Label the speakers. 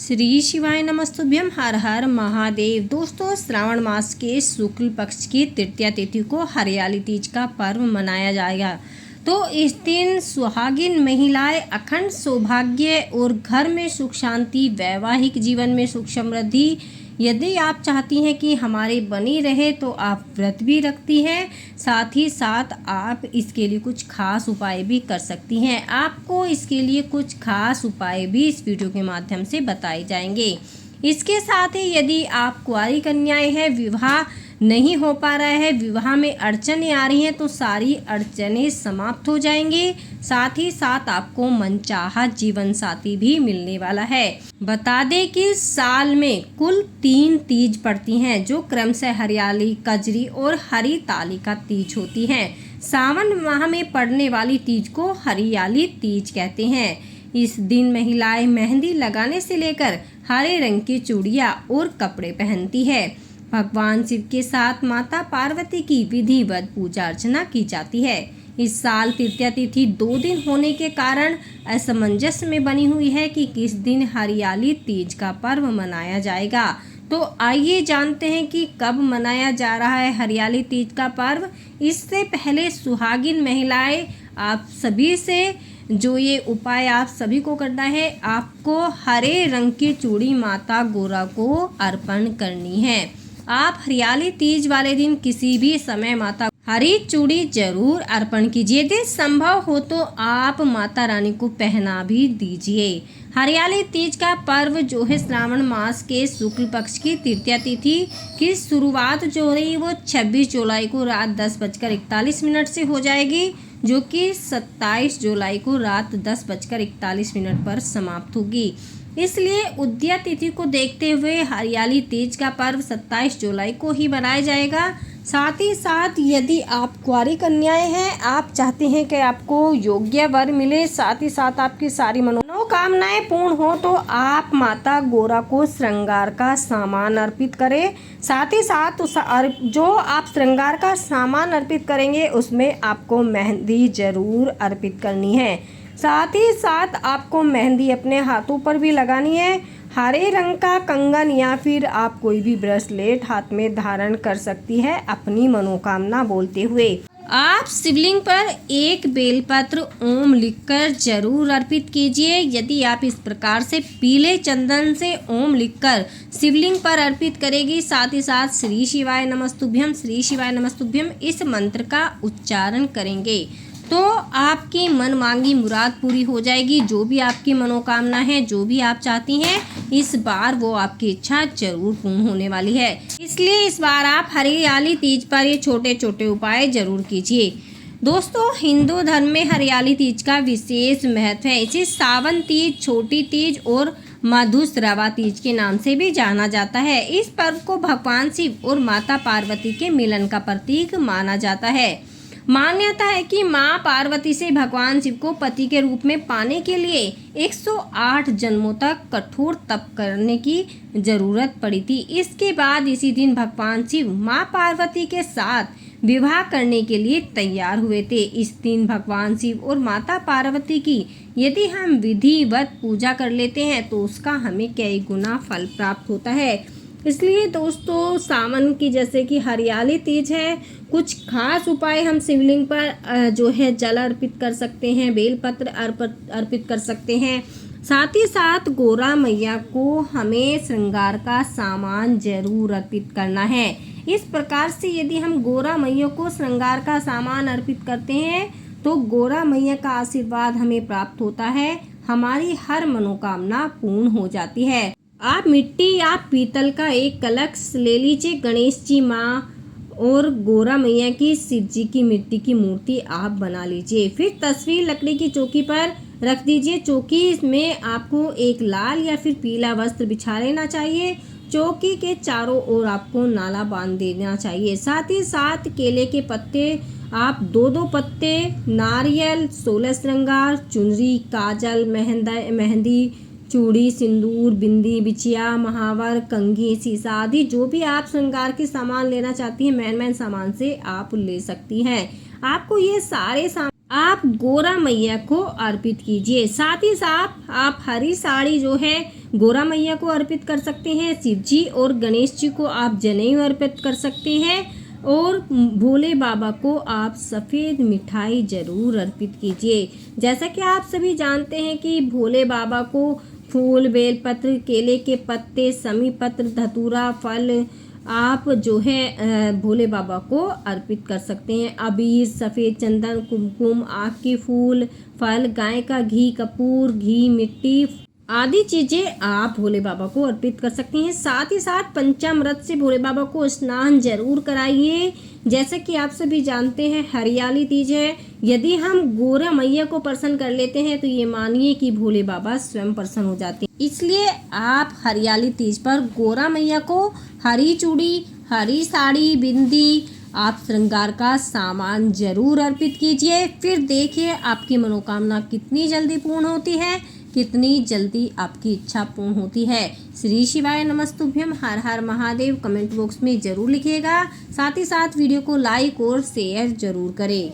Speaker 1: श्री शिवाय नमस्तुभ्यम। हर हर महादेव। दोस्तों, श्रावण मास के शुक्ल पक्ष की तृतीया तिथि को हरियाली तीज का पर्व मनाया जाएगा। तो इस दिन सुहागिन महिलाएं अखंड सौभाग्य और घर में सुख शांति, वैवाहिक जीवन में सुख समृद्धि यदि आप चाहती हैं कि हमारे बनी रहे तो आप व्रत भी रखती हैं। साथ ही साथ आप इसके लिए कुछ खास उपाय भी कर सकती हैं। आपको इसके लिए कुछ खास उपाय भी इस वीडियो के माध्यम से बताए जाएंगे। इसके साथ ही यदि आप कुंवारी कन्याएं हैं, विवाह नहीं हो पा रहा है, विवाह में अड़चनें आ रही हैं, तो सारी अड़चनें समाप्त हो जाएंगी। साथ ही साथ आपको मनचाहा जीवन साथी भी मिलने वाला है। बता दें कि साल में कुल 3 तीज पड़ती हैं, जो क्रमशः हरियाली, कजरी और हरी ताली का तीज होती हैं। सावन माह में पड़ने वाली तीज को हरियाली तीज कहते हैं। इस दिन महिलाएं मेहंदी लगाने से लेकर हरे रंग की चूड़ियां और कपड़े पहनती है। भगवान शिव के साथ माता पार्वती की विधिवत पूजा अर्चना की जाती है। इस साल तृतीया तिथि 2 दिन होने के कारण असमंजस में बनी हुई है कि किस दिन हरियाली तीज का पर्व मनाया जाएगा। तो आइए जानते हैं कि कब मनाया जा रहा है हरियाली तीज का पर्व। इससे पहले सुहागिन महिलाएं, आप सभी से जो ये उपाय आप सभी को करना है, आपको हरे रंग की चूड़ी माता गोरा को अर्पण करनी है। आप हरियाली तीज वाले दिन किसी भी समय माता हरी चूड़ी जरूर अर्पण कीजिए। यदि संभव हो तो आप माता रानी को पहना भी दीजिए। हरियाली तीज का पर्व जो है श्रावण मास के शुक्ल पक्ष की तृतीया तिथि की शुरुआत जो हो रही है वो 26 जुलाई को रात 10:41 से हो जाएगी, जो कि 27 जुलाई को रात 10:41 पर समाप्त होगी। इसलिए उदया तिथि को देखते हुए हरियाली तीज का पर्व 27 जुलाई को ही मनाया जाएगा। साथ ही साथ यदि आप कुंवारी कन्याएं हैं, आप चाहते हैं कि आपको योग्य वर मिले, साथ ही साथ आपकी सारी मनोकामनाएं पूर्ण हो, तो आप माता गोरा को श्रृंगार का सामान अर्पित करें। साथ ही साथ जो आप श्रृंगार का सामान अर्पित करेंगे उसमें आपको मेहंदी जरूर अर्पित करनी है। साथ ही साथ आपको मेहंदी अपने हाथों पर भी लगानी है। हरे रंग का कंगन या फिर आप कोई भी ब्रेसलेट हाथ में धारण कर सकती है अपनी मनोकामना बोलते हुए। आप शिवलिंग पर एक बेलपत्र ओम लिखकर जरूर अर्पित कीजिए। यदि आप इस प्रकार से पीले चंदन से ओम लिखकर शिवलिंग पर अर्पित करेगी, साथ ही साथ श्री शिवाय नमस्तुभ्यम, श्री शिवाय नमस्तुभ्यम इस मंत्र का उच्चारण करेंगे, तो आपकी मन मांगी मुराद पूरी हो जाएगी। जो भी आपकी मनोकामना है, जो भी आप चाहती हैं, इस बार वो आपकी इच्छा जरूर पूर्ण होने वाली है। इसलिए इस बार आप हरियाली तीज पर ये छोटे छोटे उपाय जरूर कीजिए। दोस्तों, हिंदू धर्म में हरियाली तीज का विशेष महत्व है। इसे सावन तीज, छोटी तीज और मधुश्रवा तीज के नाम से भी जाना जाता है। इस पर्व को भगवान शिव और माता पार्वती के मिलन का प्रतीक माना जाता है। मान्यता है कि मां पार्वती से भगवान शिव को पति के रूप में पाने के लिए 108 जन्मों तक कठोर तप करने की जरूरत पड़ी थी। इसके बाद इसी दिन भगवान शिव मां पार्वती के साथ विवाह करने के लिए तैयार हुए थे। इस दिन भगवान शिव और माता पार्वती की यदि हम विधिवत पूजा कर लेते हैं तो उसका हमें कई गुना फल प्राप्त होता है। इसलिए दोस्तों, सावन की जैसे कि हरियाली तीज है, कुछ खास उपाय हम शिवलिंग पर जो है जल अर्पित कर सकते हैं, बेलपत्र अर्पित कर सकते हैं। साथ ही साथ गोरा मैया को हमें श्रृंगार का सामान जरूर अर्पित करना है। इस प्रकार से यदि हम गोरा मैया को श्रृंगार का सामान अर्पित करते हैं तो गोरा मैया का आशीर्वाद हमें प्राप्त होता है, हमारी हर मनोकामना पूर्ण हो जाती है। आप मिट्टी या पीतल का एक कलश ले लीजिए। गणेश जी, माँ और गोरा मैया की, शिव जी की मिट्टी की मूर्ति आप बना लीजिए। फिर तस्वीर लकड़ी की चौकी पर रख दीजिए। चौकी में आपको एक लाल या फिर पीला वस्त्र बिछा लेना चाहिए। चौकी के चारों ओर आपको नाला बांध देना चाहिए। साथ ही साथ केले के पत्ते आप 2-2 पत्ते, नारियल, 16 श्रृंगार, चुनरी, काजल, मेहंदी, चूड़ी, सिंदूर, बिंदी, बिछिया, महावर, कंघी, शीशा आदि जो भी आप श्रृंगार के सामान लेना चाहती हैं, मेन सामान से आप ले सकती हैं। आपको ये सारे आप गोरा मैया को अर्पित कीजिए। साथ ही साथ आप हरी साड़ी जो है गोरा मैया को अर्पित कर सकते हैं। शिव जी और गणेश जी को आप जनेऊ अर्पित कर सकते हैं और भोले बाबा को आप सफ़ेद मिठाई ज़रूर अर्पित कीजिए। जैसा कि आप सभी जानते हैं कि भोले बाबा को फूल, बेलपत्र, केले के पत्ते, समी पत्र, धतूरा, फल आप जो है भोले बाबा को अर्पित कर सकते हैं। अबीर, सफ़ेद चंदन, कुमकुम, आँख के फूल, फल, गाय का घी, कपूर, घी, मिट्टी आदि चीज़ें आप भोले बाबा को अर्पित कर सकते हैं। साथ ही साथ पंचामृत से भोले बाबा को स्नान जरूर कराइए। जैसे कि आप सभी जानते हैं हरियाली तीज है, यदि हम गोरा मैया को प्रसन्न कर लेते हैं तो ये मानिए कि भोले बाबा स्वयं प्रसन्न हो जाते हैं। इसलिए आप हरियाली तीज पर गोरा मैया को हरी चूड़ी, हरी साड़ी, बिंदी, आप श्रृंगार का सामान जरूर अर्पित कीजिए। फिर देखिए आपकी मनोकामना कितनी जल्दी पूर्ण होती है, कितनी जल्दी आपकी इच्छा पूर्ण होती है। श्री शिवाय नमस्तुभ्यम। हर हर महादेव कमेंट बॉक्स में ज़रूर लिखिएगा। साथ ही साथ वीडियो को लाइक और शेयर ज़रूर करें।